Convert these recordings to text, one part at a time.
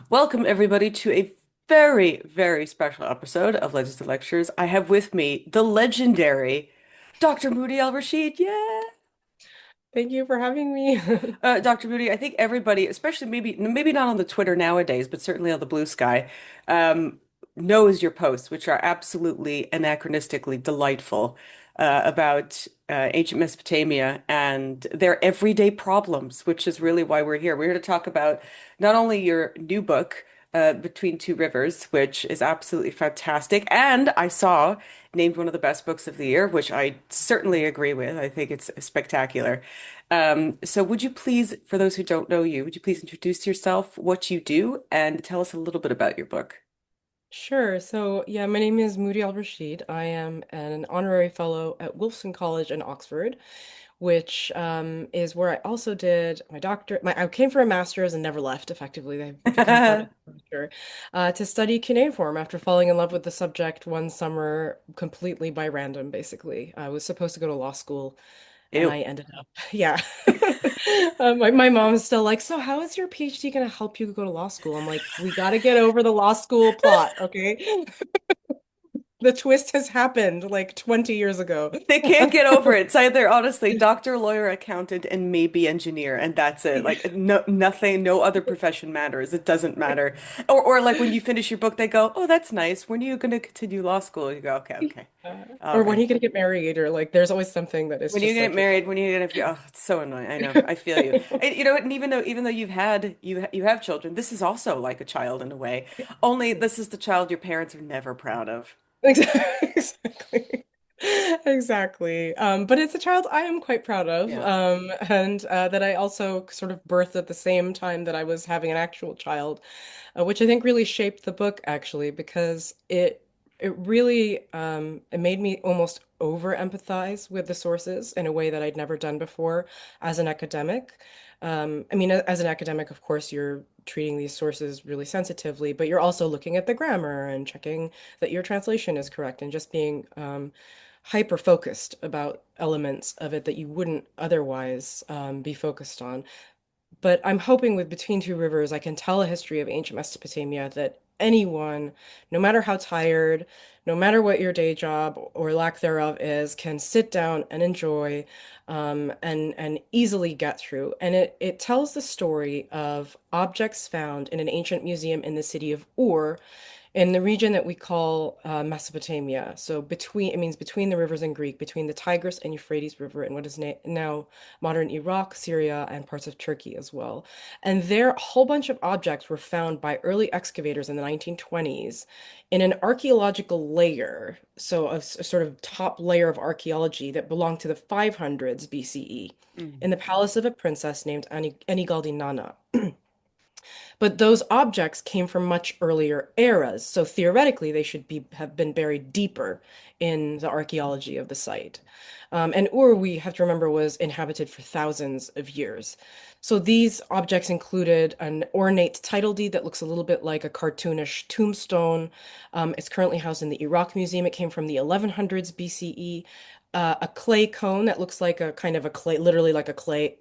Welcome, everybody, to a very, very special episode of Legends and Lectures. I have with me the legendary Dr. Moudhy Al-Rashid. Yeah. Thank you for having me. Dr. Moody, I think everybody, especially maybe not on the Twitter nowadays, but certainly on the Blue Sky, um, knows your posts, which are absolutely anachronistically delightful, about ancient Mesopotamia and their everyday problems, which is really why we're here. We're here to talk about not only your new book, Between Two Rivers, which is absolutely fantastic, and I saw named one of the best books of the year, which I certainly agree with. I think it's spectacular. So would you please, for those who don't know you, would you please introduce yourself, what you do, and tell us a little bit about your book? Sure. So, yeah, my name is Moody Al-Rashid. I am an honorary fellow at Wolfson College in Oxford, which is where I also did my doctorate. I came for a master's and never left, effectively. I've become part of the culture, to study cuneiform after falling in love with the subject one summer completely by random, basically. I was supposed to go to law school and Ew. I ended up, yeah. My mom is still like, so how is your PhD going to help you go to law school? I'm like, we got to get over the law school plot, okay? The twist has happened like 20 years ago. They can't get over it. It's either honestly doctor, lawyer, accountant, and maybe engineer, and that's it. Like no nothing, no other profession matters. It doesn't matter. Or like when you finish your book, they go, "Oh, that's nice. When are you going to continue law school?" You go, "Okay, okay. All Or when are right." you going to get married? Or like, there's always something that is When you just get like, you're married, when you get oh, it's so annoying. I know. I feel you. And, you know, and even though you have children, this is also like a child in a way. Only this is the child your parents are never proud of. Exactly. Exactly. But it's a child I am quite proud of, Yeah. and that I also sort of birthed at the same time that I was having an actual child, which I think really shaped the book actually, because it really it made me almost over empathize with the sources in a way that I'd never done before as an academic. I mean, as an academic, of course, you're treating these sources really sensitively, but you're also looking at the grammar and checking that your translation is correct and just being hyper focused about elements of it that you wouldn't otherwise be focused on. But I'm hoping with Between Two Rivers, I can tell a history of ancient Mesopotamia that anyone, no matter how tired, no matter what your day job or lack thereof is, can sit down and enjoy, and easily get through. And it tells the story of objects found in an ancient museum in the city of Ur in the region that we call Mesopotamia. So between, it means between the rivers in Greek, between the Tigris and Euphrates River in what is na now modern Iraq, Syria, and parts of Turkey as well. And there, a whole bunch of objects were found by early excavators in the 1920s in an archaeological layer, so a sort of top layer of archaeology that belonged to the 500s BCE Mm. in the palace of a princess named Enigaldi Nana. But those objects came from much earlier eras, so theoretically they should be have been buried deeper in the archaeology of the site. And Ur, we have to remember, was inhabited for thousands of years. So these objects included an ornate title deed that looks a little bit like a cartoonish tombstone. It's currently housed in the Iraq Museum. It came from the 1100s BCE. A clay cone that looks like a kind of a clay, literally like a clay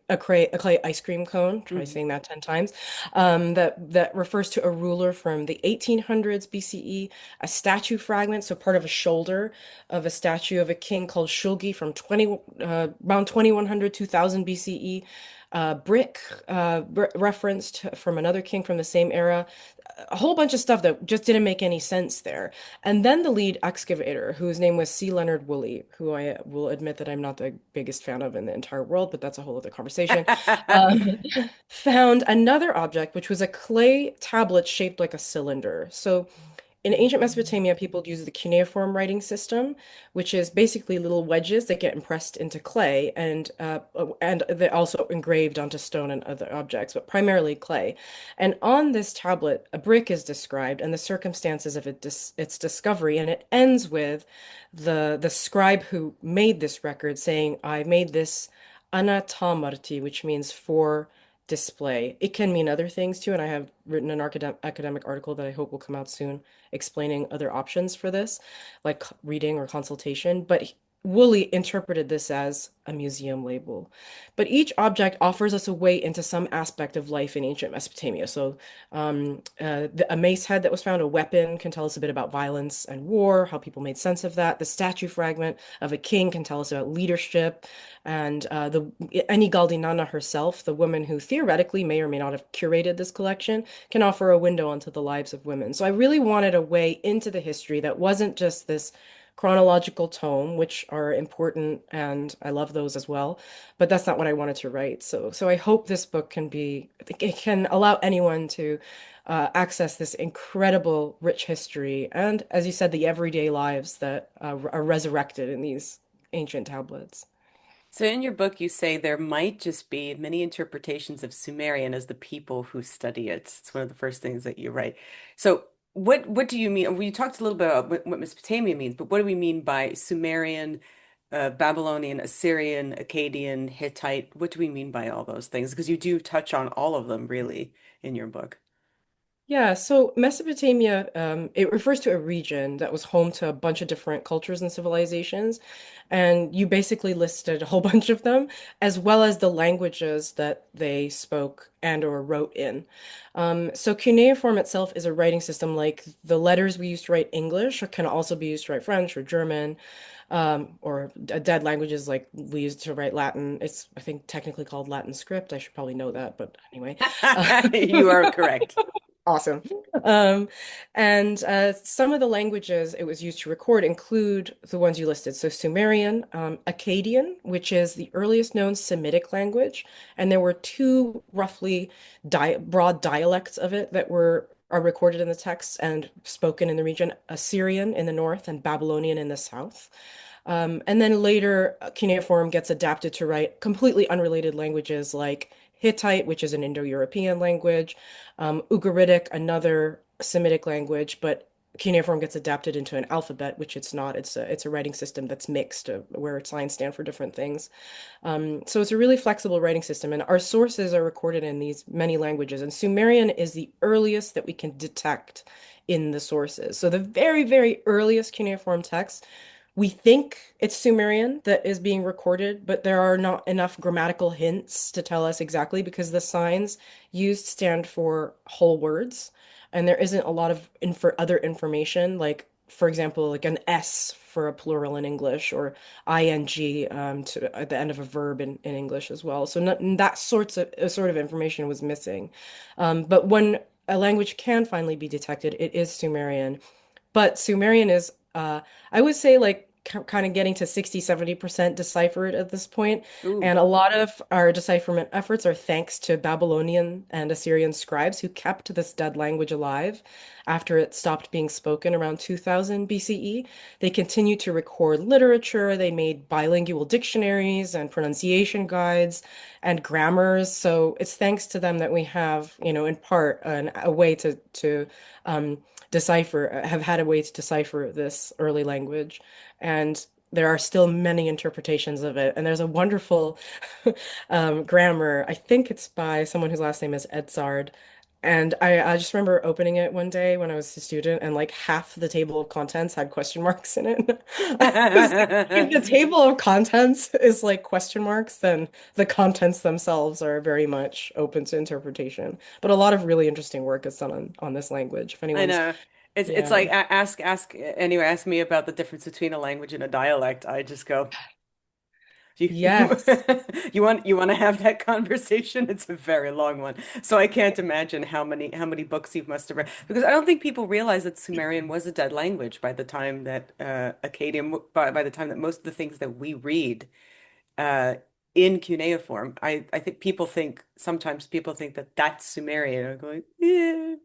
ice cream cone. Try Mhm. saying that 10 times. That refers to a ruler from the 1800s BCE, a statue fragment, so part of a shoulder of a statue of a king called Shulgi from around 2100, 2000 BCE, brick referenced from another king from the same era, a whole bunch of stuff that just didn't make any sense there. And then the lead excavator, whose name was C. Leonard Woolley, who I will admit that I'm not the biggest fan of in the entire world, but that's a whole other conversation, um, found another object, which was a clay tablet shaped like a cylinder. So in ancient Mesopotamia, people used the cuneiform writing system, which is basically little wedges that get impressed into clay and they're also engraved onto stone and other objects, but primarily clay. And on this tablet, a brick is described and the circumstances of its discovery, and it ends with the scribe who made this record saying, "I made this anatamarti," which means for display. It can mean other things too, and I have written an academic article that I hope will come out soon explaining other options for this, like reading or consultation. But Woolley interpreted this as a museum label. But each object offers us a way into some aspect of life in ancient Mesopotamia. So, a mace head that was found, a weapon, can tell us a bit about violence and war, how people made sense of that. The statue fragment of a king can tell us about leadership. And the Eni Nana herself, the woman who theoretically may or may not have curated this collection, can offer a window onto the lives of women. So I really wanted a way into the history that wasn't just this chronological tome, which are important and I love those as well, but that's not what I wanted to write. So I hope this book can be, it can allow anyone to access this incredible rich history and, as you said, the everyday lives that are resurrected in these ancient tablets. So in your book, you say there might just be many interpretations of Sumerian as the people who study it. It's one of the first things that you write. So what do you mean? We talked a little bit about what Mesopotamia means, but what do we mean by Sumerian, Babylonian, Assyrian, Akkadian, Hittite? What do we mean by all those things? Because you do touch on all of them really in your book. Yeah, so Mesopotamia, it refers to a region that was home to a bunch of different cultures and civilizations. And you basically listed a whole bunch of them, as well as the languages that they spoke and or wrote in. So cuneiform itself is a writing system like the letters we use to write English can also be used to write French or German, or dead languages like we use to write Latin. It's, I think, technically called Latin script. I should probably know that, but anyway. You are correct. Awesome. Um, and some of the languages it was used to record include the ones you listed. So Sumerian, Akkadian, which is the earliest known Semitic language, and there were two roughly di broad dialects of it that are recorded in the texts and spoken in the region, Assyrian in the north and Babylonian in the south. And then later, cuneiform gets adapted to write completely unrelated languages like Hittite, which is an Indo-European language, Ugaritic, another Semitic language, but cuneiform gets adapted into an alphabet, which it's not. It's a writing system that's mixed, where signs stand for different things. So it's a really flexible writing system, and our sources are recorded in these many languages. And Sumerian is the earliest that we can detect in the sources. So the very, very earliest cuneiform text we think it's Sumerian that is being recorded, but there are not enough grammatical hints to tell us exactly because the signs used stand for whole words, and there isn't a lot of other information, like, for example, like an S for a plural in English or ing at the end of a verb in English as well. So not, that sort of information was missing. But when a language can finally be detected, it is Sumerian. But Sumerian is, I would say, like kind of getting to 60-70% deciphered at this point. Ooh. And a lot of our decipherment efforts are thanks to Babylonian and Assyrian scribes who kept this dead language alive after it stopped being spoken around 2000 BCE. They continued to record literature. They made bilingual dictionaries and pronunciation guides and grammars. So it's thanks to them that we have, in part, a way to um, have had a way to decipher this early language. And there are still many interpretations of it. And there's a wonderful grammar. I think it's by someone whose last name is Edzard. And I just remember opening it one day when I was a student, and like half the table of contents had question marks in it. I was like, if the table of contents is like question marks, then the contents themselves are very much open to interpretation. But a lot of really interesting work is done on this language. If I anyone's, know. It's yeah. like ask anyway, ask me about the difference between a language and a dialect. I just go, you Yes. you want to have that conversation? It's a very long one. So I can't imagine how many books you must have read because I don't think people realize that Sumerian was a dead language by the time that Akkadian by the time that most of the things that we read uh in cuneiform. I think sometimes people think that that's Sumerian. I'm going, yeah.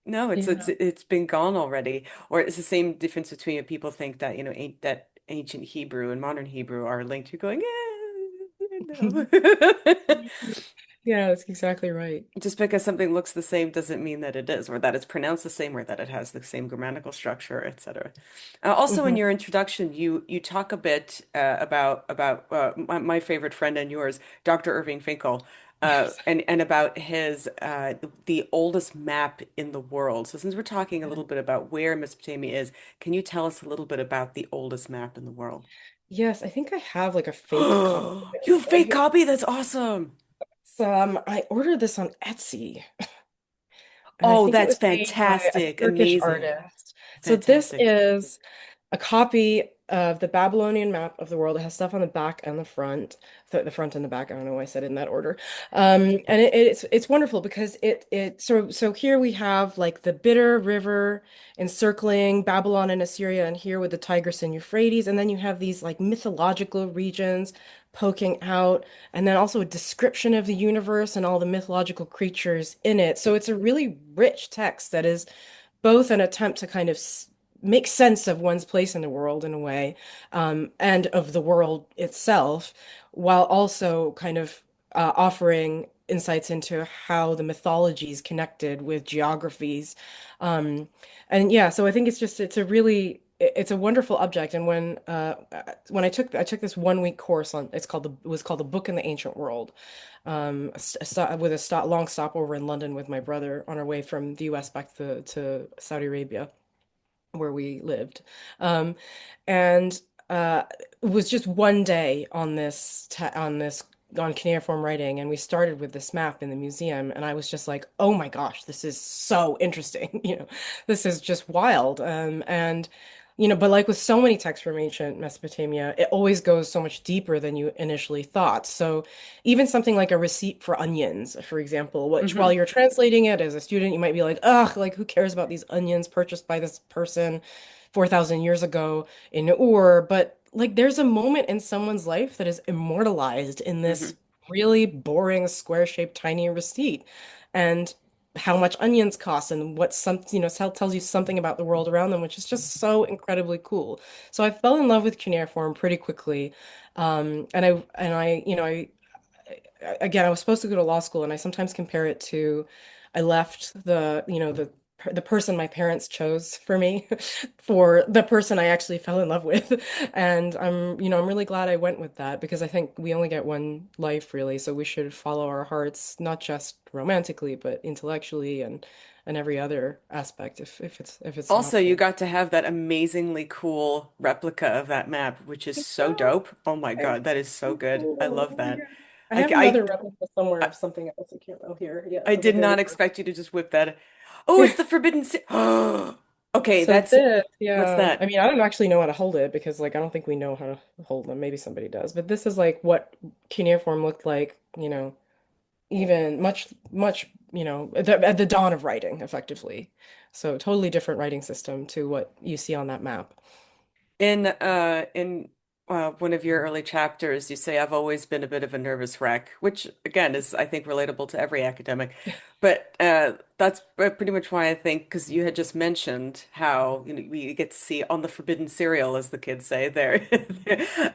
No, Yeah. it's been gone already. Or it's the same difference between people think that, that ancient Hebrew and modern Hebrew are linked. You're going, no. Yeah, that's exactly right. Just because something looks the same doesn't mean that it is, or that it's pronounced the same, or that it has the same grammatical structure, etc. Also, in Hmm. your introduction, you talk a bit about my favorite friend and yours, Dr. Irving Finkel, Yes. and about his the oldest map in the world. So, since we're talking a little bit about where Mesopotamia is, can you tell us a little bit about the oldest map in the world? Yes, I think I have like a fake copy of Oh, it you have a somewhere fake here. copy? That's awesome. I ordered this on Etsy, and I Oh, think it that's was made by a fantastic. Turkish Amazing. artist. So this Fantastic. is a copy of the Babylonian map of the world. It has stuff on the back and the front, the front and the back. I don't know why I said it in that order. And it's wonderful because so here we have like the Bitter River encircling Babylon and Assyria, and here with the Tigris and Euphrates, and then you have these like mythological regions poking out, and then also a description of the universe and all the mythological creatures in it. So it's a really rich text that is both an attempt to kind of make sense of one's place in the world in a way, and of the world itself, while also kind of offering insights into how the mythology is connected with geographies. Um, and yeah, so I think it's a wonderful object. And when I took this 1 week course on it was called the Book in the Ancient World, with a long stopover in London with my brother on our way from the US back to Saudi Arabia, where we lived. Um, and it was just 1 day on on cuneiform writing, and we started with this map in the museum, and I was just like, oh my gosh, this is so interesting. This is just wild. And but like with so many texts from ancient Mesopotamia, it always goes so much deeper than you initially thought. So even something like a receipt for onions, for example, which while Hmm. you're translating it as a student, you might be like, ugh, like who cares about these onions purchased by this person 4,000 years ago in Ur? But like there's a moment in someone's life that is immortalized in this Hmm. really boring square-shaped tiny receipt. And how much onions cost and what tells you something about the world around them, which is just so incredibly cool. So I fell in love with cuneiform pretty quickly. Again, I was supposed to go to law school, and I sometimes compare it to I left the person my parents chose for me for the person I actually fell in love with. And I'm really glad I went with that because I think we only get one life really, so we should follow our hearts, not just romantically, but intellectually and every other aspect if it's an Also, you option. got to have that amazingly cool replica of that map, which is so dope. Oh my God, that is so good. I love Oh, that. yeah. I I, have I, another replica somewhere I of something else. I can't. Oh, here. Yeah, I of a did very not expect you to just whip that. Oh, it's the Forbidden City. Okay, So that's this, what's yeah. I that? mean, I don't actually know how to hold it because like I don't think we know how to hold them. Maybe somebody does. But this is like what cuneiform looked like, even much, at the dawn of writing, effectively. So totally different writing system to what you see on that map. In one of your early chapters, you say I've always been a bit of a nervous wreck, which again is I think relatable to every academic. But that's pretty much why I think because you had just mentioned how we get to see on the forbidden cereal, as the kids say, there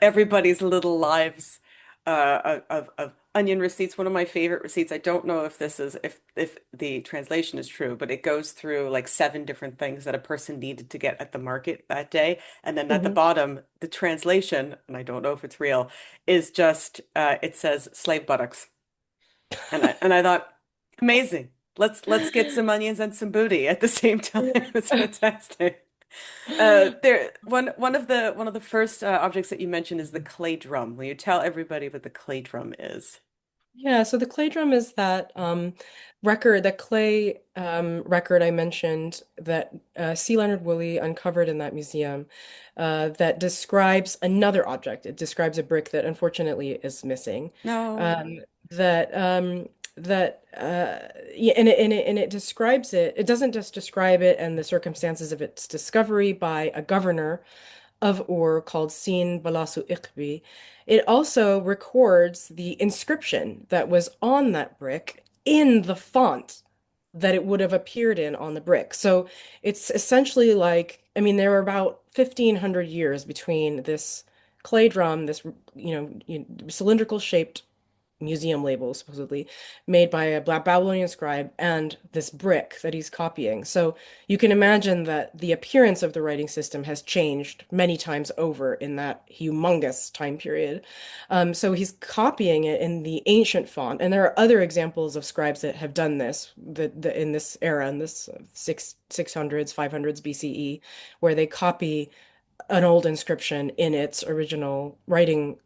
everybody's little lives of onion receipts. One of my favorite receipts. I don't know if this is if the translation is true, but it goes through like seven different things that a person needed to get at the market that day. And then at the Hmm. bottom, the translation, and I don't know if it's real, is just it says slave buttocks. And I thought, amazing. Let's get some onions and some booty at the same time. It's fantastic. There one of the first objects that you mentioned is the clay drum. Will you tell everybody what the clay drum is? Yeah, so the clay drum is that that clay record I mentioned that C. Leonard Woolley uncovered in that museum that describes another object. It describes a brick that unfortunately is missing. No. Um, that that yeah, and it describes it. It doesn't just describe it and the circumstances of its discovery by a governor of Ur called Sin Balasu Iqbi. It also records the inscription that was on that brick in the font that it would have appeared in on the brick. So it's essentially like, I mean, there were about 1,500 years between this clay drum, this, cylindrical shaped museum label, supposedly made by a Babylonian scribe, and this brick that he's copying. So you can imagine that the appearance of the writing system has changed many times over in that humongous time period. So he's copying it in the ancient font, and there are other examples of scribes that have done this in this era, in this 600s, 500s BCE, where they copy. an old inscription in its original writing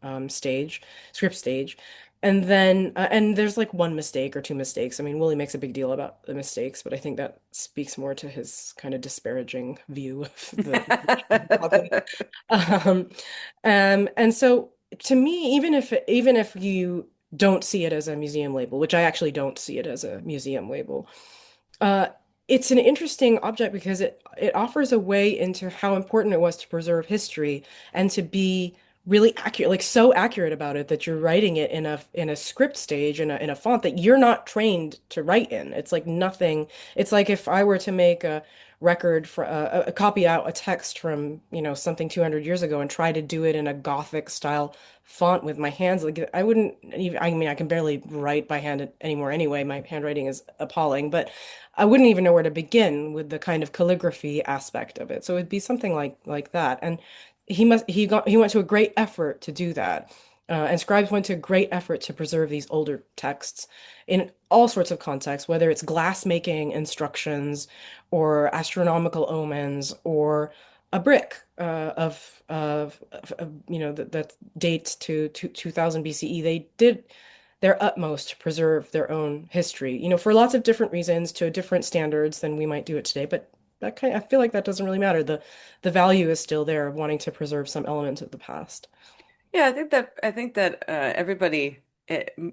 script stage. And there's like one mistake or two mistakes. I mean, Willie makes a big deal about the mistakes, but I think that speaks more to his kind of disparaging view of the topic. Um, and so to me, even if you don't see it as a museum label, which I actually don't see it as a museum label, uh, it's an interesting object because it offers a way into how important it was to preserve history and to be really accurate, like so accurate about it that you're writing it in a script stage in a font that you're not trained to write in. It's like nothing. It's like if I were to make a record for a copy out a text from, you know, something 200 years ago and try to do it in a Gothic style font with my hands, like I wouldn't even, I mean, I can barely write by hand anymore anyway. My handwriting is appalling, but I wouldn't even know where to begin with the kind of calligraphy aspect of it. So it'd be something like that. And he went to a great effort to do that. And scribes went to great effort to preserve these older texts in all sorts of contexts, whether it's glass making instructions or astronomical omens or a brick you know that dates to 2000 BCE. They did their utmost to preserve their own history, you know, for lots of different reasons to different standards than we might do it today. But I feel like that doesn't really matter. The value is still there of wanting to preserve some element of the past. Yeah, I think that everybody,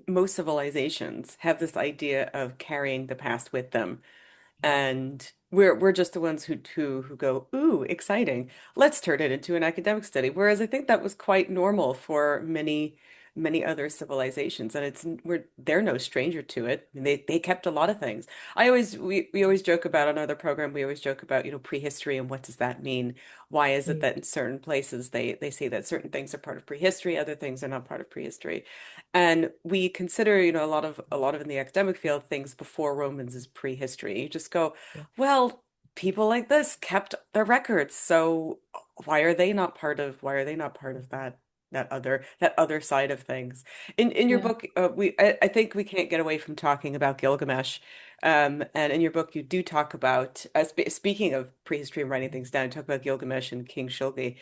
most civilizations have this idea of carrying the past with them. And we're just the ones who go, ooh, exciting. Let's turn it into an academic study. Whereas I think that was quite normal for many other civilizations, and they're no stranger to it. I mean, they kept a lot of things. We always joke about on our program. We always joke about, prehistory and what does that mean? Why is it Mm, that in certain places they say that certain things are part of prehistory, other things are not part of prehistory? And we consider, a lot of in the academic field, things before Romans is prehistory. You just go, yeah. well, people like this kept their records, so why are they not part of that other side of things? In your Yeah. book, I think we can't get away from talking about Gilgamesh. And in your book, you do talk about, speaking of prehistory and writing things down, you talk about Gilgamesh and King Shulgi.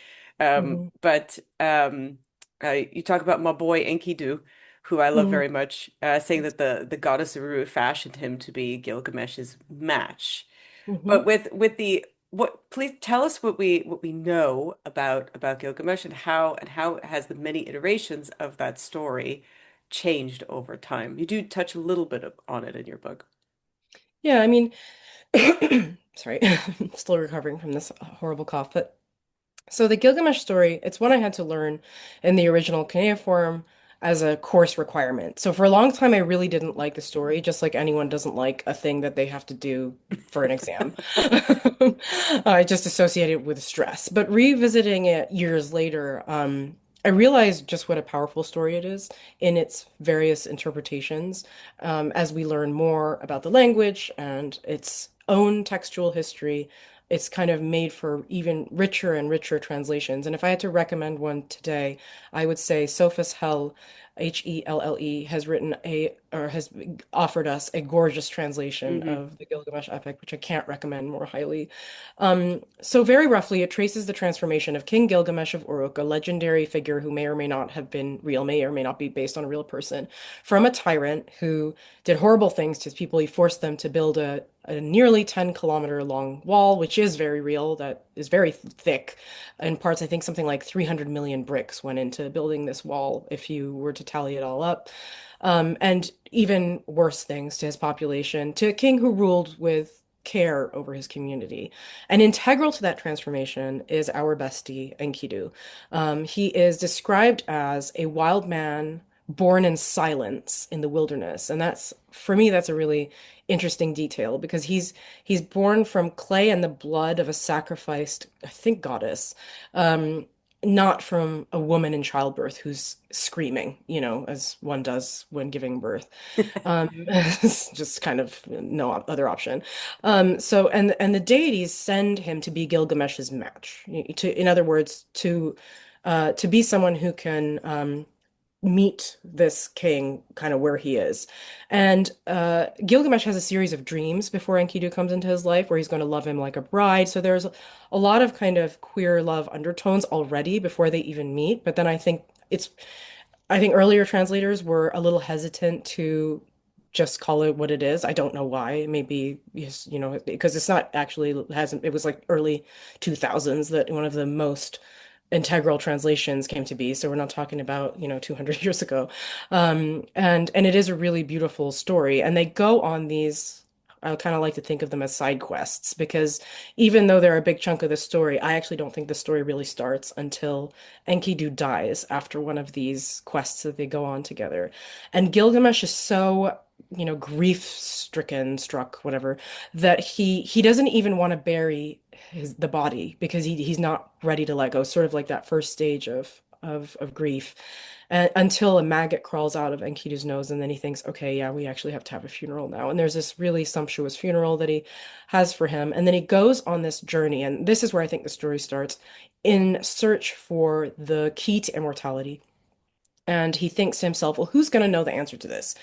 Hmm. But you talk about my boy Enkidu, who I love Hmm. very much, saying that the goddess Uru fashioned him to be Gilgamesh's match. Hmm. But with the what please tell us what we know about Gilgamesh, and how has the many iterations of that story changed over time. You do touch a little bit on it in your book. Yeah, I mean, sorry, still recovering from this horrible cough, but so the Gilgamesh story, it's one I had to learn in the original cuneiform as a course requirement. So for a long time, I really didn't like the story, just like anyone doesn't like a thing that they have to do for an exam. I just associate it with stress. But revisiting it years later, I realized just what a powerful story it is in its various interpretations, as we learn more about the language and its own textual history. It's kind of made for even richer and richer translations. And if I had to recommend one today, I would say Sophus Hell, Helle, has written or has offered us a gorgeous translation Hmm. of the Gilgamesh epic, which I can't recommend more highly. So very roughly, it traces the transformation of King Gilgamesh of Uruk, a legendary figure who may or may not have been real, may or may not be based on a real person, from a tyrant who did horrible things to people. He forced them to build a nearly 10-kilometer long wall, which is very real, that is very thick. In parts, I think something like 300 million bricks went into building this wall, if you were to tally it all up. And even worse things to his population, to a king who ruled with care over his community. And integral to that transformation is our bestie, Enkidu. He is described as a wild man born in silence in the wilderness. And that's, for me, that's a really interesting detail because he's born from clay and the blood of a sacrificed, I think, goddess. Um, Not from a woman in childbirth who's screaming, you know, as one does when giving birth. It's just kind of no other option. And the deities send him to be Gilgamesh's match. In other words, to be someone who can meet this king kind of where he is. And Gilgamesh has a series of dreams before Enkidu comes into his life where he's going to love him like a bride. So there's a lot of kind of queer love undertones already before they even meet. But then I think earlier translators were a little hesitant to just call it what it is. I don't know why. Maybe yes, because it's not actually hasn't it was like early 2000s that one of the most integral translations came to be. So we're not talking about, 200 years ago. And it is a really beautiful story. And they go on these, I kind of like to think of them as side quests because even though they're a big chunk of the story, I actually don't think the story really starts until Enkidu dies after one of these quests that they go on together. And Gilgamesh is so, grief-stricken, struck, whatever, that he doesn't even want to bury the body because he's not ready to let go, sort of like that first stage of grief. Until a maggot crawls out of Enkidu's nose, and then he thinks, okay, yeah, we actually have to have a funeral now. And there's this really sumptuous funeral that he has for him. And then he goes on this journey, and this is where I think the story starts, in search for the key to immortality. And he thinks to himself, well, who's going to know the answer to this?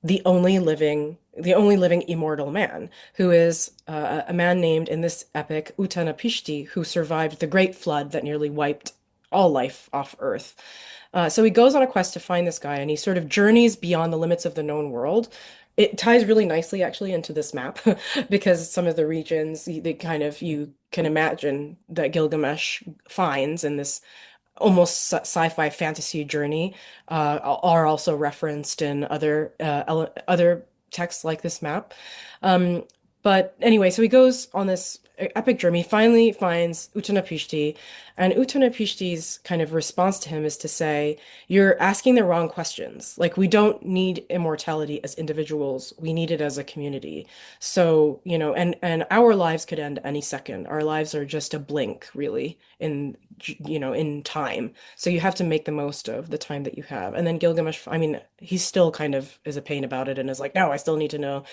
The only living immortal man, who is a man named in this epic Utanapishti, who survived the great flood that nearly wiped all life off Earth. So he goes on a quest to find this guy, and he sort of journeys beyond the limits of the known world. It ties really nicely, actually, into this map because some of the regions, they kind of you can imagine that Gilgamesh finds in this almost sci-fi fantasy journey are also referenced in other texts like this map. Um, but anyway, so he goes on this epic journey. He finally finds Utanapishti, and Utanapishti's kind of response to him is to say, "You're asking the wrong questions. Like we don't need immortality as individuals. We need it as a community. So, and our lives could end any second. Our lives are just a blink, really, in time. So you have to make the most of the time that you have." And then Gilgamesh, I mean, he still kind of is a pain about it and is like, no, I still need to know.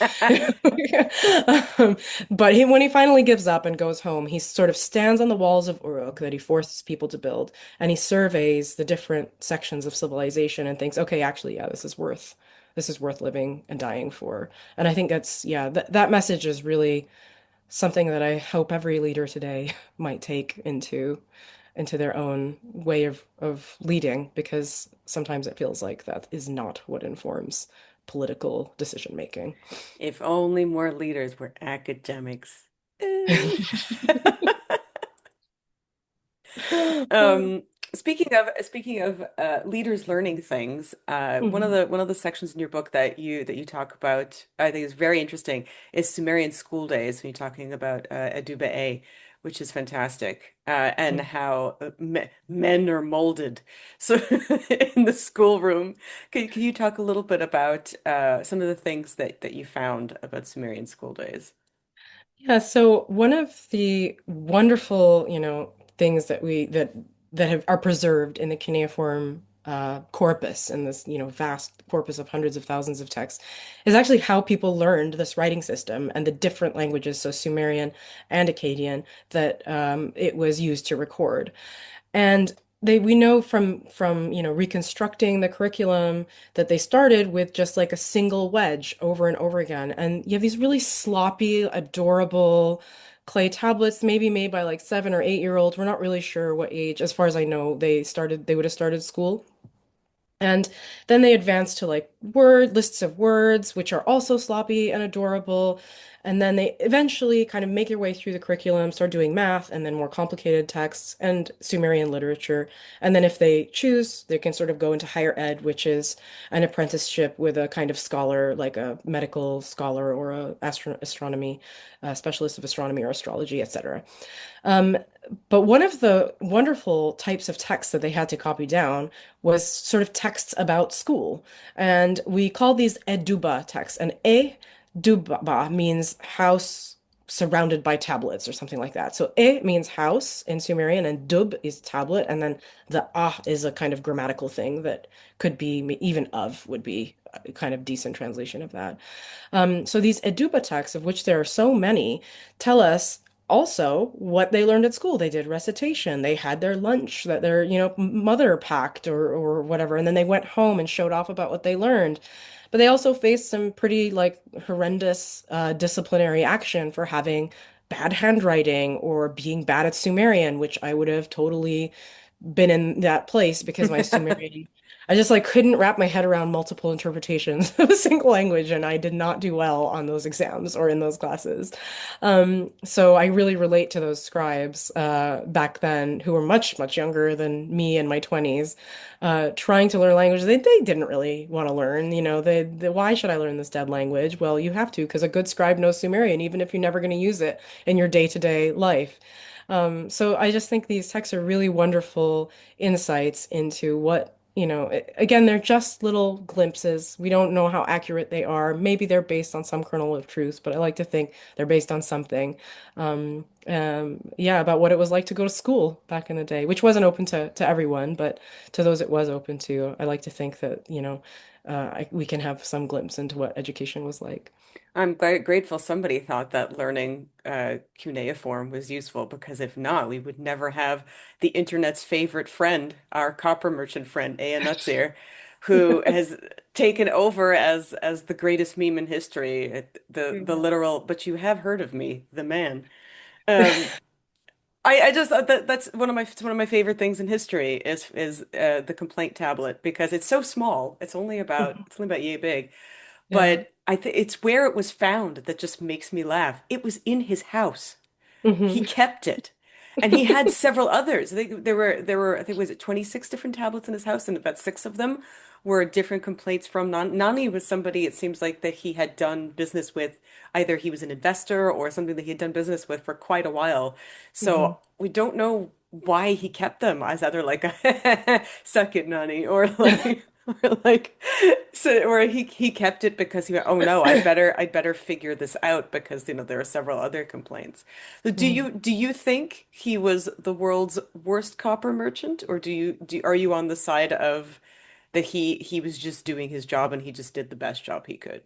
But when he finally gives up and goes home, he sort of stands on the walls of Uruk that he forces people to build, and he surveys the different sections of civilization and thinks, okay, actually, yeah, this is worth living and dying for. And I think yeah, that message is really something that I hope every leader today might take into their own way of leading, because sometimes it feels like that is not what informs political decision making. If only more leaders were academics. Ooh. Um, speaking of leaders learning things, one of Mhm. the sections in your book that you talk about, I think is very interesting, is Sumerian school days. When you're talking about Aduba A, which is fantastic, and how men are molded. So in the schoolroom, can you talk a little bit about some of the things that you found about Sumerian school days? Yeah, so one of the wonderful, things are preserved in the cuneiform corpus, in this, vast corpus of hundreds of thousands of texts, is actually how people learned this writing system and the different languages, so Sumerian and Akkadian, that it was used to record. And we know from reconstructing the curriculum that they started with just like a single wedge over and over again. And you have these really sloppy, adorable clay tablets, maybe made by like 7 or 8 year olds. We're not really sure what age. As far as I know, they would have started school. And then they advance to like lists of words, which are also sloppy and adorable. And then they eventually kind of make their way through the curriculum, start doing math and then more complicated texts and Sumerian literature. And then if they choose, they can sort of go into higher ed, which is an apprenticeship with a kind of scholar, like a medical scholar or astronomy, specialist of astronomy or astrology, etc. Um, but one of the wonderful types of texts that they had to copy down was sort of texts about school. And we call these eduba texts. And duba means house surrounded by tablets or something like that. So means house in Sumerian, and dub is tablet. And then the is a kind of grammatical thing that could be even of would be a kind of decent translation of that. So these eduba texts, of which there are so many, tell us also what they learned at school. They did recitation. They had their lunch that their, mother packed or whatever. And then they went home and showed off about what they learned. But they also faced some pretty like horrendous disciplinary action for having bad handwriting or being bad at Sumerian, which I would have totally been in that place because my Sumerian, I just like couldn't wrap my head around multiple interpretations of a single language, and I did not do well on those exams or in those classes. So I really relate to those scribes back then who were much, much younger than me in my 20s, trying to learn languages they didn't really want to learn. Why should I learn this dead language? Well, you have to because a good scribe knows Sumerian, even if you're never going to use it in your day-to-day life. So I just think these texts are really wonderful insights into again, they're just little glimpses. We don't know how accurate they are. Maybe they're based on some kernel of truth, but I like to think they're based on something. Yeah, about what it was like to go to school back in the day, which wasn't open to everyone, but to those it was open to, I like to think that, we can have some glimpse into what education was like. I'm grateful somebody thought that learning cuneiform was useful because if not, we would never have the internet's favorite friend, our copper merchant friend, Ea Nutzir, who has taken over as the greatest meme in history. The Yeah. literal, but you have heard of me, the man. Um, I just that's one of my favorite things in history is the complaint tablet because it's so small. Mhm. It's only about yay big, Yeah. but I think it's where it was found that just makes me laugh. It was in his house. He Hmm. kept it. And he had several others. I think I think was it 26 different tablets in his house, and about six of them were different complaints from Nani was somebody it seems like that he had done business with. Either he was an investor or something that he had done business with for quite a while. Hmm. So we don't know why he kept them as either like a suck it, Nani, or like or like so or he kept it because he went, oh no, I'd better figure this out because there are several other complaints. So do you think he was the world's worst copper merchant, or are you on the side of that he was just doing his job and he just did the best job he could?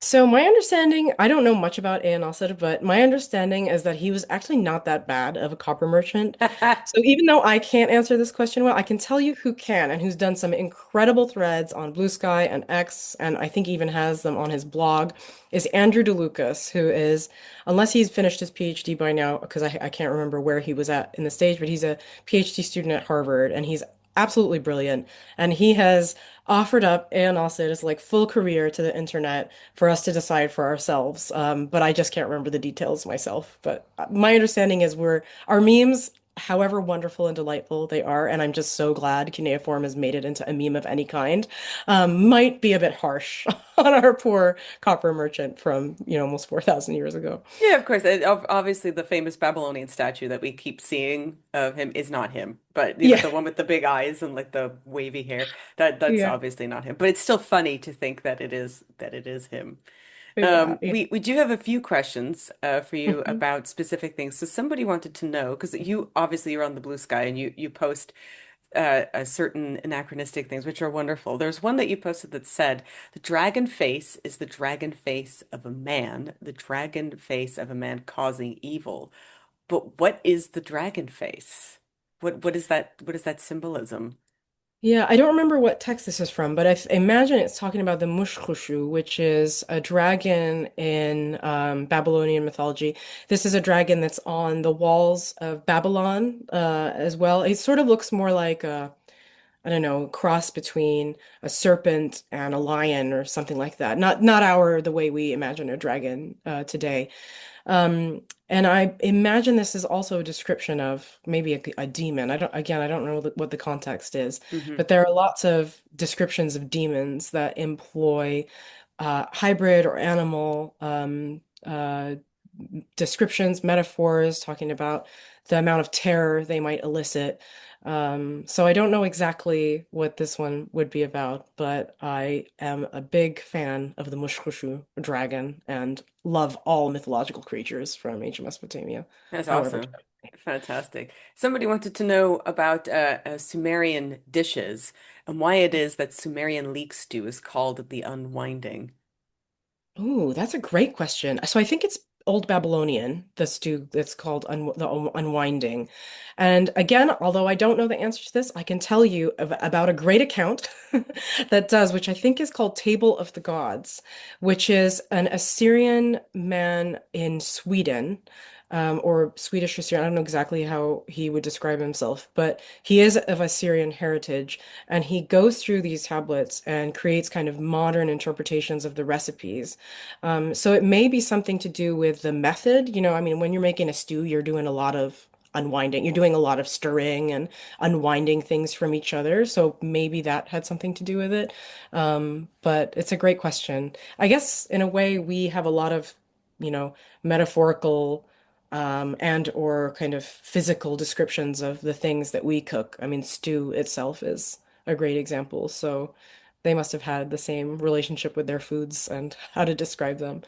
So my understanding, I don't know much about Ayan Nasser, but my understanding is that he was actually not that bad of a copper merchant. So even though I can't answer this question well, I can tell you who can and who's done some incredible threads on Blue Sky and X, and I think even has them on his blog, is Andrew DeLucas, who is, unless he's finished his PhD by now, because I can't remember where he was at in the stage, but he's a PhD student at Harvard, and he's absolutely brilliant. And he has offered up Ayan Nasser's like full career to the internet for us to decide for ourselves. But I just can't remember the details myself. But my understanding is our memes, however wonderful and delightful they are, and I'm just so glad cuneiform has made it into a meme of any kind, might be a bit harsh on our poor copper merchant from, almost 4,000 years ago. Yeah, of course. Obviously, the famous Babylonian statue that we keep seeing of him is not him, but Yeah. the one with the big eyes and like the wavy hair, that's Yeah. obviously not him. But it's still funny to think that it is him. Yeah. Yeah. We do have a few questions for you Mhm. about specific things. So somebody wanted to know because you obviously you're on the Blue Sky and you post certain anachronistic things, which are wonderful. There's one that you posted that said the dragon face is the dragon face of a man, the dragon face of a man causing evil. But what is the dragon face? What is that? What is that symbolism? Yeah, I don't remember what text this is from, but imagine it's talking about the Mushkushu, which is a dragon in Babylonian mythology. This is a dragon that's on the walls of Babylon as well. It sort of looks more like I don't know, cross between a serpent and a lion or something like that. Not the way we imagine a dragon today. And I imagine this is also a description of maybe a demon. I don't know what the context is, Hmm. but there are lots of descriptions of demons that employ hybrid or animal descriptions, metaphors, talking about the amount of terror they might elicit. So I don't know exactly what this one would be about, but I am a big fan of the Mushkushu dragon and love all mythological creatures from ancient Mesopotamia, That's however. awesome. Fantastic. Somebody wanted to know about Sumerian dishes and why it is that Sumerian leek stew is called the unwinding. Ooh, that's a great question. So I think it's Old Babylonian, the stew that's called the Unwinding. And again, although I don't know the answer to this, I can tell you about a great account that does, which I think is called Table of the Gods, which is an Assyrian man in Sweden, or Swedish Assyrian. I don't know exactly how he would describe himself, but he is of Assyrian heritage, and he goes through these tablets and creates kind of modern interpretations of the recipes. So it may be something to do with the method. I mean, when you're making a stew, you're doing a lot of unwinding. You're doing a lot of stirring and unwinding things from each other. So maybe that had something to do with it. But it's a great question. I guess in a way, we have a lot of, metaphorical and or kind of physical descriptions of the things that we cook. I mean, stew itself is a great example. So they must have had the same relationship with their foods and how to describe them.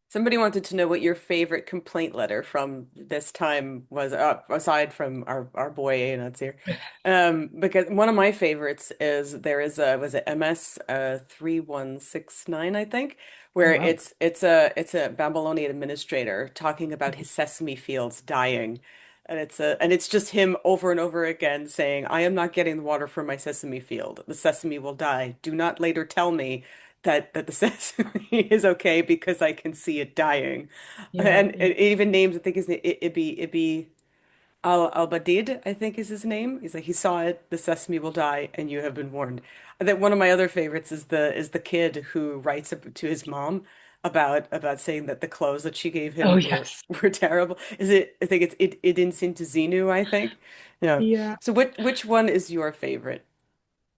Somebody wanted to know what your favorite complaint letter from this time was, aside from our boy Anat's here. Because one of my favorites is there is a was it MS 3169, I think, Oh, where wow. it's a Babylonian administrator talking about his sesame fields dying. And it's just him over and over again saying, I am not getting the water from my sesame field. The sesame will die. Do not later tell me that the sesame is okay because I can see it dying. Yeah, And it even names, I think his name, Ibi Al-Badid, I think is his name. He's like, he saw it, the sesame will die, and you have been warned. And then one of my other favorites is the kid who writes to his mom about saying that the clothes that she gave oh, him were yes. were terrible. Is it? I think it's Idin Sintezinu, I think. Yeah. Yeah. So which one is your favorite?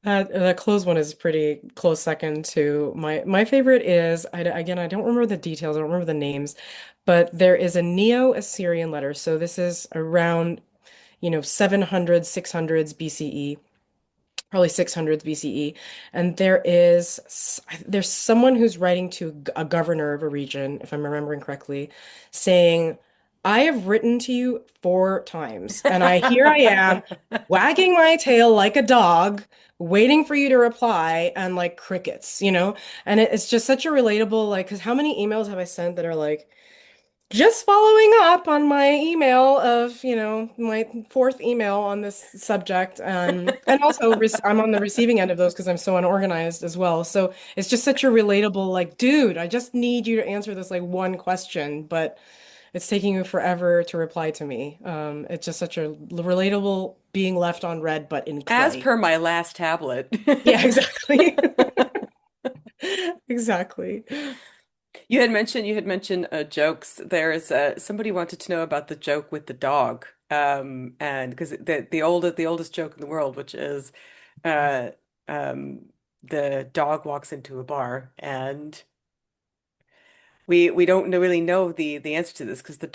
That close one is pretty close second to my favorite is again I don't remember the details, I don't remember the names, but there is a Neo-Assyrian letter. So this is around 700s, 600s BCE, probably 600s BCE, and there's someone who's writing to a governor of a region, if I'm remembering correctly, saying, I have written to you 4 times, and here I am wagging my tail like a dog, waiting for you to reply, and like crickets. And it's just such a relatable, like, because how many emails have I sent that are like, just following up on my email of, my fourth email on this subject. And also I'm on the receiving end of those because I'm so unorganized as well. So it's just such a relatable, like, dude, I just need you to answer this like one question, but it's taking you forever to reply to me. It's just such a relatable being left on red, but in As clay. per my last tablet. Yeah, exactly. Exactly. You had mentioned jokes. There's somebody wanted to know about the joke with the dog. And because the oldest joke in the world, which is uh the dog walks into a bar and we don't really know the answer to this because the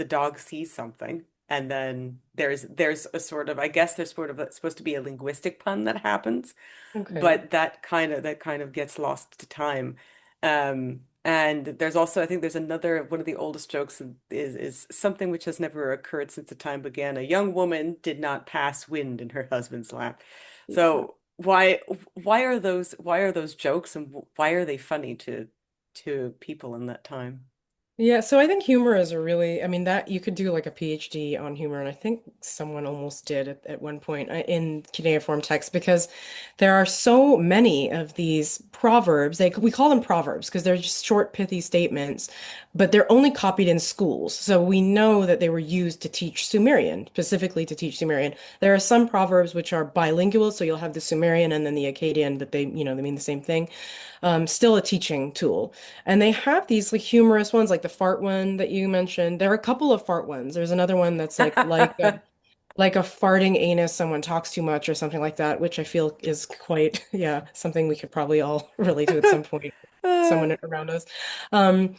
dog sees something and then there's a sort of, I guess there's sort of supposed to be a linguistic pun that happens, Okay. but that kind of gets lost to time. And there's also, I think there's another one of the oldest jokes is something which has never occurred since the time began. A young woman did not pass wind in her husband's lap. Yeah. So why are those jokes and why are they funny to people in that time? Yeah, so I think humor is a really, I mean, that you could do like a PhD on humor, and I think someone almost did at one point in cuneiform text because there are so many of these proverbs. We call them proverbs because they're just short, pithy statements, but they're only copied in schools. So we know that they were used to teach Sumerian, specifically to teach Sumerian. There are some proverbs which are bilingual, so you'll have the Sumerian and then the Akkadian, but they mean the same thing. Still a teaching tool. And they have these like humorous ones, like the fart one that you mentioned. There are a couple of fart ones. There's another one that's like a farting anus, someone talks too much or something like that, which I feel is quite, yeah, something we could probably all relate to at some point, someone around us. Um,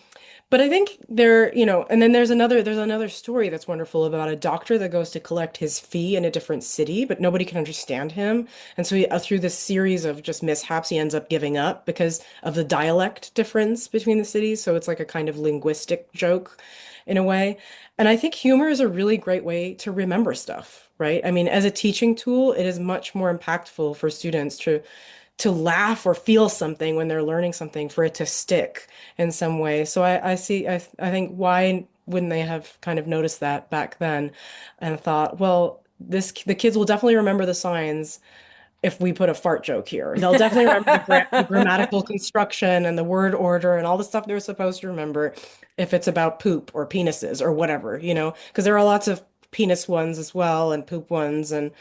but I think and then there's another story that's wonderful about a doctor that goes to collect his fee in a different city, but nobody can understand him. And so through this series of just mishaps, he ends up giving up because of the dialect difference between the cities. So it's like a kind of linguistic joke in a way. And I think humor is a really great way to remember stuff, right? I mean, as a teaching tool, it is much more impactful for students to laugh or feel something when they're learning something for it to stick in some way. So I think why wouldn't they have kind of noticed that back then and thought, well, the kids will definitely remember the signs if we put a fart joke here. They'll definitely remember the grammatical construction and the word order and all the stuff they're supposed to remember if it's about poop or penises or whatever, because there are lots of penis ones as well and poop ones and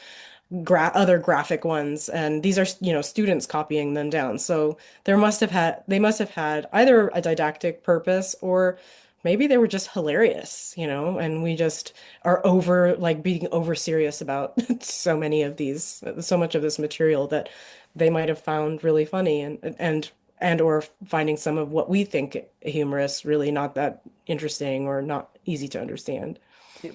other graphic ones, and these are, students copying them down. So they must have had either a didactic purpose or maybe they were just hilarious, and we just are over like being over serious about so much of this material that they might have found really funny and or finding some of what we think humorous really not that interesting or not easy to understand.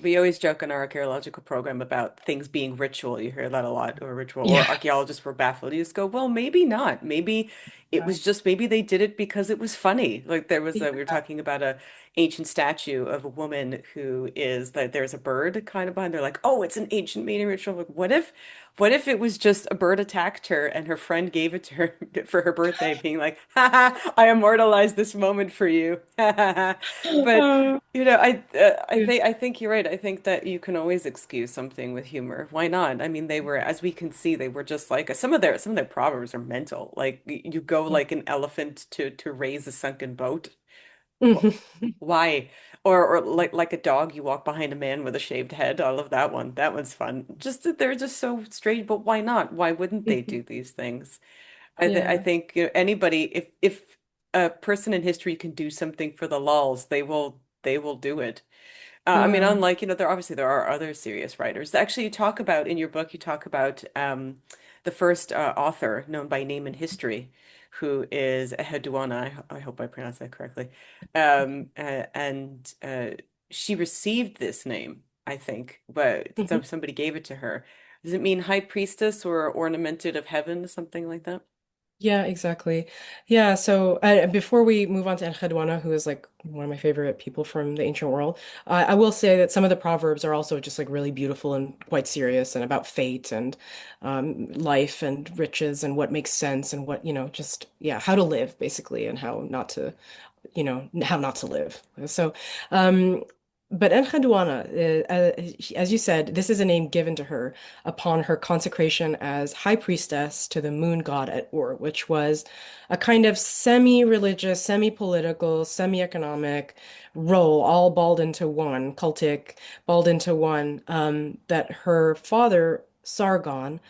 We always joke in our archaeological program about things being ritual. You hear that a lot, or ritual, or Yeah. archaeologists were baffled. You just go, well, maybe not. Maybe it was just, maybe they did it because it was funny. Like we were Yeah. talking about a ancient statue of a woman who is that there's a bird kind of behind. They're like, oh, it's an ancient mating ritual. Like, what if it was just a bird attacked her and her friend gave it to her for her birthday, being like, ha ha, I immortalized this moment for you. But Yeah. I think you're right. I think that you can always excuse something with humor. Why not? I mean, they were, as we can see, they were just like some of their proverbs are mental. Like you go like an elephant to raise a sunken boat. Wh- Why? Or like a dog, you walk behind a man with a shaved head. I love that one. That one's fun. Just that they're just so strange, but why not? Why wouldn't they do these things? I Yeah. think anybody, if a person in history can do something for the lulz, they will do it. I mean, Yeah. unlike, there obviously there are other serious writers. Actually, you talk about in your book, you talk about the first author known by name in history, who is Hedwana. I hope I pronounced that correctly. And she received this name, I think, but Mhm. somebody gave it to her. Does it mean high priestess or ornamented of heaven, something like that? Yeah, exactly. Yeah, so before we move on to Enchedwana, who is like one of my favorite people from the ancient world, I will say that some of the proverbs are also just like really beautiful and quite serious and about fate and life and riches and what makes sense and what, just, yeah, how to live basically and how not to live. So, um, but Enheduanna, as you said, this is a name given to her upon her consecration as high priestess to the moon god at Ur, which was a kind of semi-religious, semi-political, semi-economic role, all balled into one, cultic, balled into one, that her father, Sargon,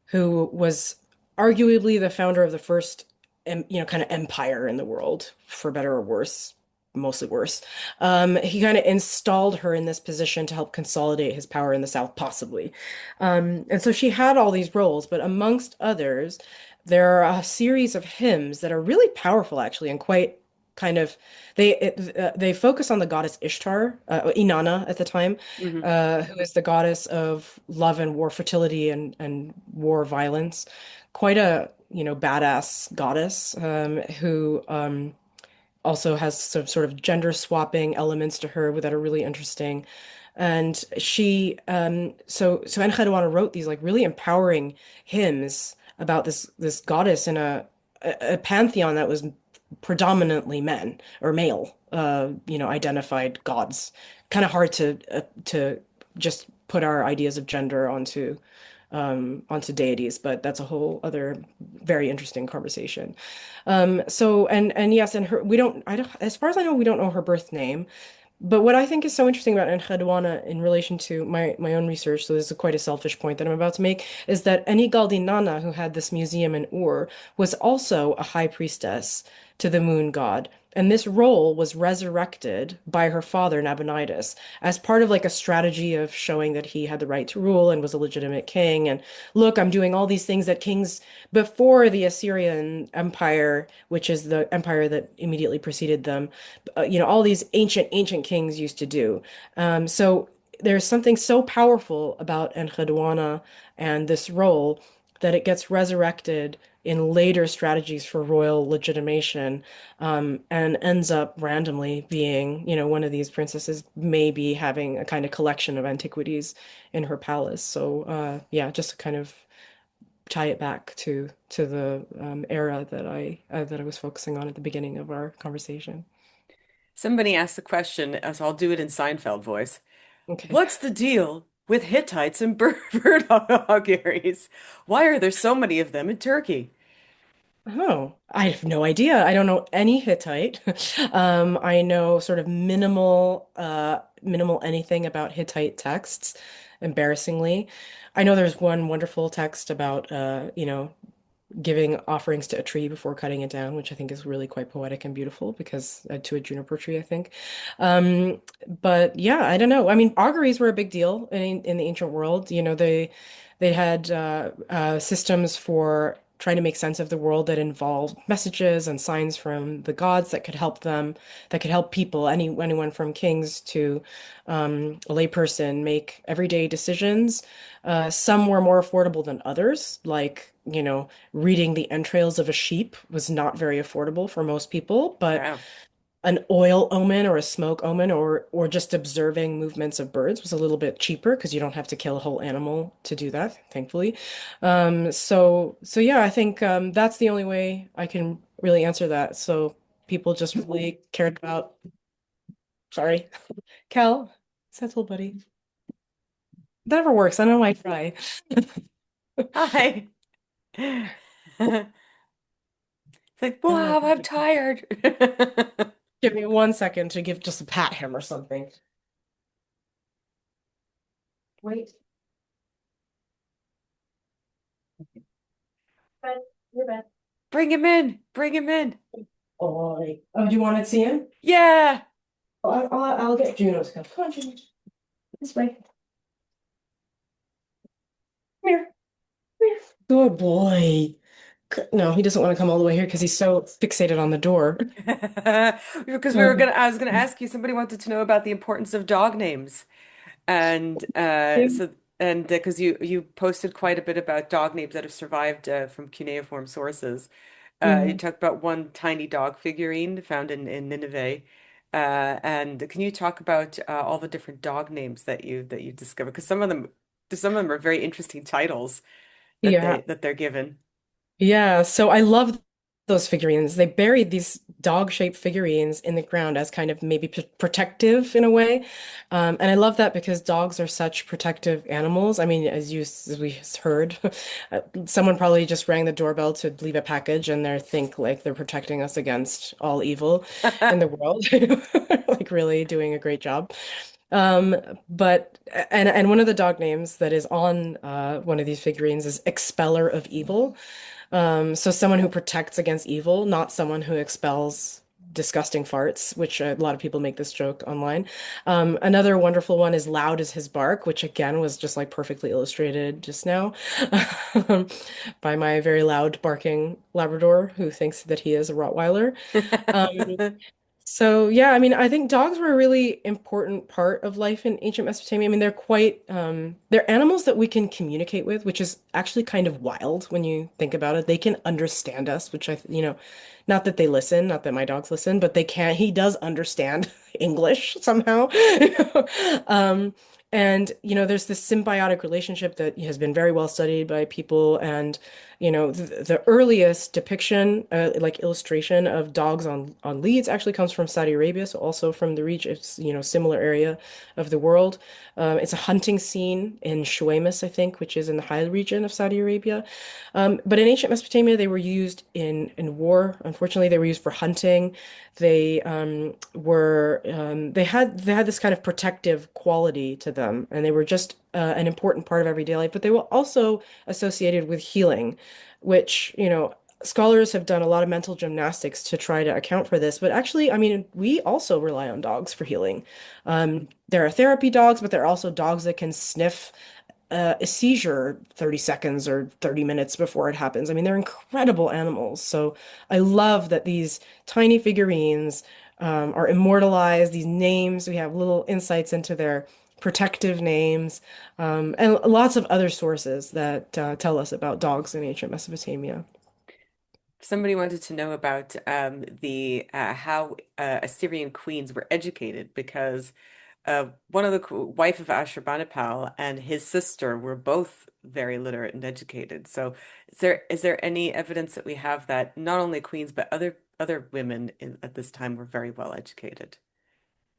who was arguably the founder of the first, kind of empire in the world, for better or worse, mostly worse. He kind of installed her in this position to help consolidate his power in the South, possibly. And so she had all these roles, but amongst others, there are a series of hymns that are really powerful, actually, and quite kind of they focus on the goddess Ishtar, Inanna at the time, Hmm. who is the goddess of love and war, fertility and war violence. Quite a, badass goddess, who also has some sort of gender swapping elements to her that are really interesting. And so Enchiridion wrote these like really empowering hymns about this goddess in a pantheon that was predominantly men or male, identified gods. Kind of hard to just put our ideas of gender onto deities, but that's a whole other very interesting conversation. And yes, and her we don't I don't as far as I know, we don't know her birth name. But what I think is so interesting about Enchedwana in relation to my own research, so this is quite a selfish point that I'm about to make, is that Enigaldi Nana, who had this museum in Ur, was also a high priestess to the moon god. And this role was resurrected by her father, Nabonidus, as part of like a strategy of showing that he had the right to rule and was a legitimate king. And look, I'm doing all these things that kings before the Assyrian Empire, which is the empire that immediately preceded them, all these ancient kings used to do. So there's something so powerful about Enchedwana and this role that it gets resurrected in later strategies for royal legitimation, and ends up randomly being, one of these princesses, maybe having a kind of collection of antiquities in her palace. So, yeah, just a kind of tie it back to the era that I was focusing on at the beginning of our conversation. Somebody asked the question, so I'll do it in Seinfeld voice. Okay. What's the deal with Hittites and bird auguries? Why are there so many of them in Turkey? Oh, I have no idea. I don't know any Hittite. I know sort of minimal anything about Hittite texts, embarrassingly. I know there's one wonderful text about, giving offerings to a tree before cutting it down, which I think is really quite poetic and beautiful because to a juniper tree, I think. Um, but yeah, I don't know. I mean, auguries were a big deal in the ancient world. They had systems for trying to make sense of the world that involved messages and signs from the gods that could help them, that could help people, anyone from kings to a layperson, make everyday decisions. Some were more affordable than others, like, reading the entrails of a sheep was not very affordable for most people, but Wow. an oil omen or a smoke omen or just observing movements of birds was a little bit cheaper because you don't have to kill a whole animal to do that, thankfully. So yeah, I think that's the only way I can really answer that. So people just really cared about, sorry, Cal, settle, buddy. That never works. I don't know why I try. Hi. It's like, Uh, wow, I'm tired. Give me 1 second to give just a pat him or something. Wait. Bed. Your bed. Bring him in. Bring him in. Oh, do you want to see him? Yeah. Oh, I'll get Juno to come. Come on, Juno. This way. Come here. Come here. Good boy. No, he doesn't want to come all the way here because he's so fixated on the door. Because Um, I was gonna ask you, somebody wanted to know about the importance of dog names. And yeah. so and because you posted quite a bit about dog names that have survived from cuneiform sources. You Mhm. talked about one tiny dog figurine found in Nineveh. And can you talk about all the different dog names that you discovered? Because some of them are very interesting titles Yeah. that they're given. Yeah, so I love those figurines. They buried these dog-shaped figurines in the ground as kind of maybe protective in a way. And I love that because dogs are such protective animals. I mean, as we heard, someone probably just rang the doorbell to leave a package and they think like they're protecting us against all evil in the world. Like really doing a great job. Um, but and one of the dog names that is on one of these figurines is Expeller of Evil. So someone who protects against evil, not someone who expels disgusting farts, which a lot of people make this joke online. Another wonderful one is Loud as His Bark, which again was just like perfectly illustrated just now um, by my very loud barking Labrador who thinks that he is a Rottweiler. Um, so yeah, I mean, I think dogs were a really important part of life in ancient Mesopotamia. I mean, they're animals that we can communicate with, which is actually kind of wild when you think about it. They can understand us, which not that they listen, not that my dogs listen, but they can. He does understand English somehow. Um, and there's this symbiotic relationship that has been very well studied by people, and the earliest depiction, like illustration of dogs on leads actually comes from Saudi Arabia, so also from the region, it's, similar area of the world. It's a hunting scene in Shuweimus, I think, which is in the High region of Saudi Arabia. But in ancient Mesopotamia, they were used in war. Unfortunately, they were used for hunting. They had this kind of protective quality to them, and they were just an important part of everyday life. But they were also associated with healing, which, scholars have done a lot of mental gymnastics to try to account for this. But actually, I mean, we also rely on dogs for healing. There are therapy dogs, but there are also dogs that can sniff a seizure 30 seconds or 30 minutes before it happens. I mean, they're incredible animals. So I love that these tiny figurines are immortalized, these names. We have little insights into their protective names, and lots of other sources that tell us about dogs in ancient Mesopotamia. Somebody wanted to know about the how Assyrian queens were educated because one of the wife of Ashurbanipal and his sister were both very literate and educated. So is there any evidence that we have that not only queens but other women at this time were very well educated?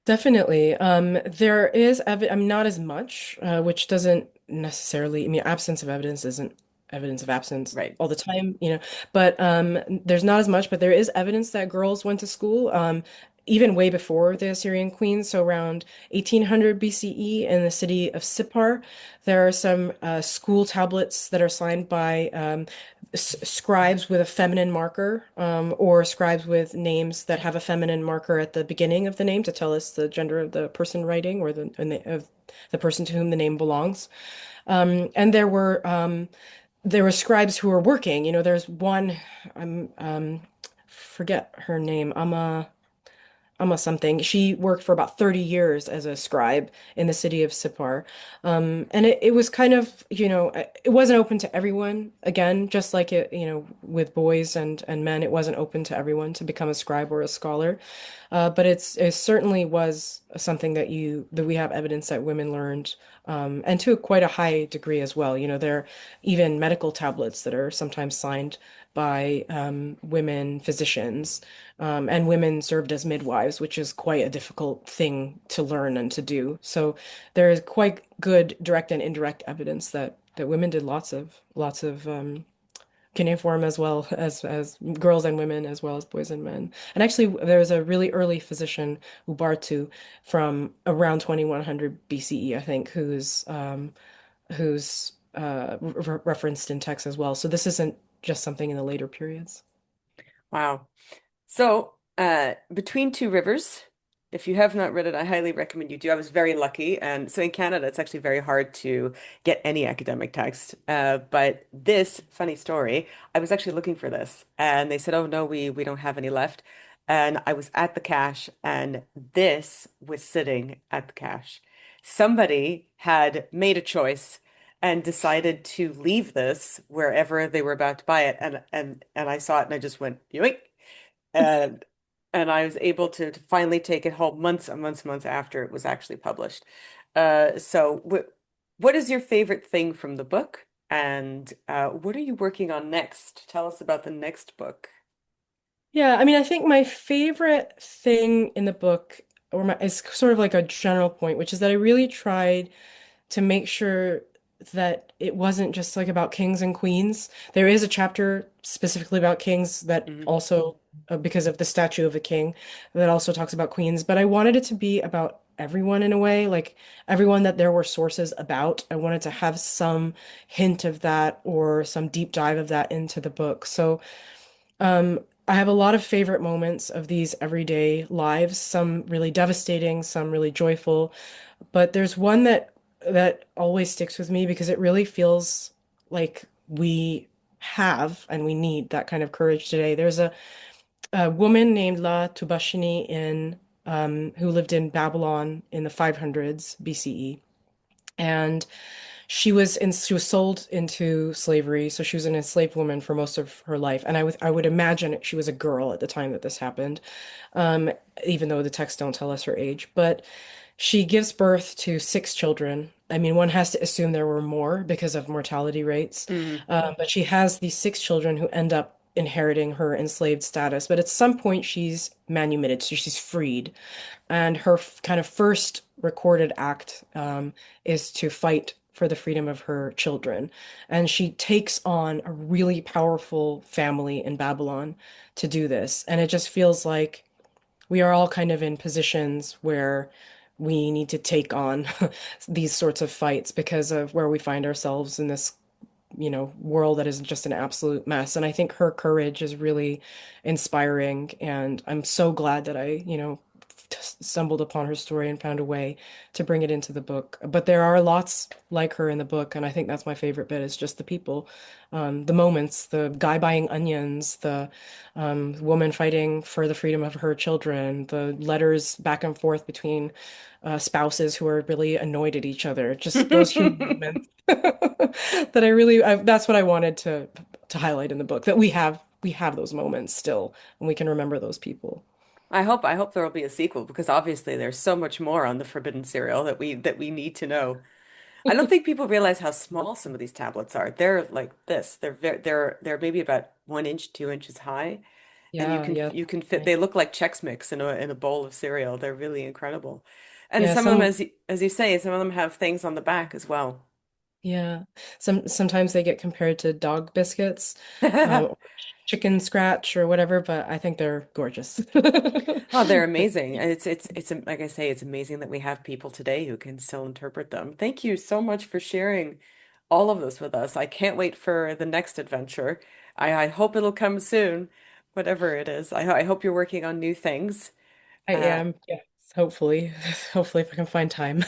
Definitely. There is not as much, which doesn't necessarily, I mean, absence of evidence isn't evidence of absence Right. all the time, but there's not as much, but there is evidence that girls went to school, even way before the Assyrian queens, so around 1800 BCE in the city of Sippar. There are some school tablets that are signed by scribes with a feminine marker, or scribes with names that have a feminine marker at the beginning of the name to tell us the gender of the person writing or of the person to whom the name belongs. And there were scribes who were working. There's one, I'm forget her name, Amma something. She worked for about 30 years as a scribe in the city of Sippar. And it was kind of, it wasn't open to everyone. Again, just like it, with boys and men, it wasn't open to everyone to become a scribe or a scholar. But it certainly was something that we have evidence that women learned, and to quite a high degree as well. There are even medical tablets that are sometimes signed by women physicians, and women served as midwives, which is quite a difficult thing to learn and to do. So there is quite good direct and indirect evidence that women did lots of cuneiform as well as girls and women as well as boys and men. And actually, there's a really early physician, Ubartu, from around 2100 BCE, I think, who's referenced in text as well. So this isn't just something in the later periods. Wow. So, Between Two Rivers, if you have not read it, I highly recommend you do. I was very lucky. And so in Canada, it's actually very hard to get any academic text. But this funny story, I was actually looking for this and they said, oh no, we don't have any left. And I was at the cache and this was sitting at the cache. Somebody had made a choice and decided to leave this wherever they were about to buy it. And I saw it and I just went, yoink and I was able to finally take it home months and months and months after it was actually published. What is your favorite thing from the book? And what are you working on next? Tell us about the next book. Yeah, I mean, I think my favorite thing in the book, is sort of like a general point, which is that I really tried to make sure that it wasn't just like about kings and queens. There is a chapter specifically about kings that Mhm. also, because of the statue of a king, that also talks about queens. But I wanted it to be about everyone in a way, like everyone that there were sources about. I wanted to have some hint of that or some deep dive of that into the book. So, I have a lot of favorite moments of these everyday lives, some really devastating, some really joyful, but there's one that always sticks with me because it really feels like we have and we need that kind of courage today. There's a woman named La Tubashini in who lived in Babylon in the 500s BCE, and she was sold into slavery, so she was an enslaved woman for most of her life. And I would imagine she was a girl at the time that this happened, um, even though the texts don't tell us her age. But she gives birth to six children. I mean, one has to assume there were more because of mortality rates. Mhm. But she has these six children who end up inheriting her enslaved status. But at some point, she's manumitted, so she's freed. And her kind of first recorded act, is to fight for the freedom of her children. And she takes on a really powerful family in Babylon to do this. And it just feels like we are all kind of in positions where we need to take on these sorts of fights because of where we find ourselves in this, world that is just an absolute mess. And I think her courage is really inspiring. And I'm so glad that I stumbled upon her story and found a way to bring it into the book. But there are lots like her in the book, and I think that's my favorite bit is just the people, the moments, the guy buying onions, the woman fighting for the freedom of her children, the letters back and forth between spouses who are really annoyed at each other. Just those human moments that that's what I wanted to highlight in the book, that we have those moments still, and we can remember those people. I hope there will be a sequel because obviously there's so much more on the forbidden cereal that we need to know. I don't think people realize how small some of these tablets are. They're like this. They're maybe about 1 inch, 2 inches high, and Yeah, yeah. you can fit. Right. They look like Chex Mix in a bowl of cereal. They're really incredible, and Yeah, some of them, some as you say, some of them have things on the back as well. yeah. Sometimes they get compared to dog biscuits, or chicken scratch or whatever, but I think they're gorgeous. Oh, they're amazing. And it's like I say, it's amazing that we have people today who can still interpret them. Thank you so much for sharing all of this with us. I can't wait for the next adventure. I hope it'll come soon, whatever it is. I hope you're working on new things. I Uh, am, yes, hopefully. Hopefully if I can find time,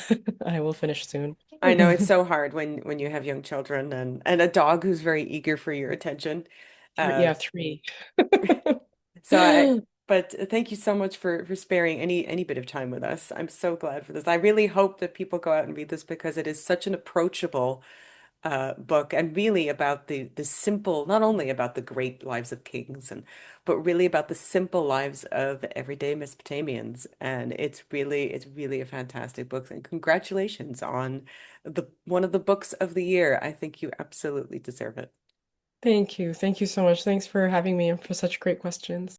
I will finish soon. I know it's so hard when you have young children and a dog who's very eager for your attention. Uh, Yeah, three. so I, but thank you so much for sparing any bit of time with us. I'm so glad for this. I really hope that people go out and read this because it is such an approachable book and really about the simple, not only about the great lives of kings but really about the simple lives of everyday Mesopotamians. And it's really a fantastic book. And congratulations on the one of the books of the year. I think you absolutely deserve it. Thank you. Thank you so much. Thanks for having me and for such great questions.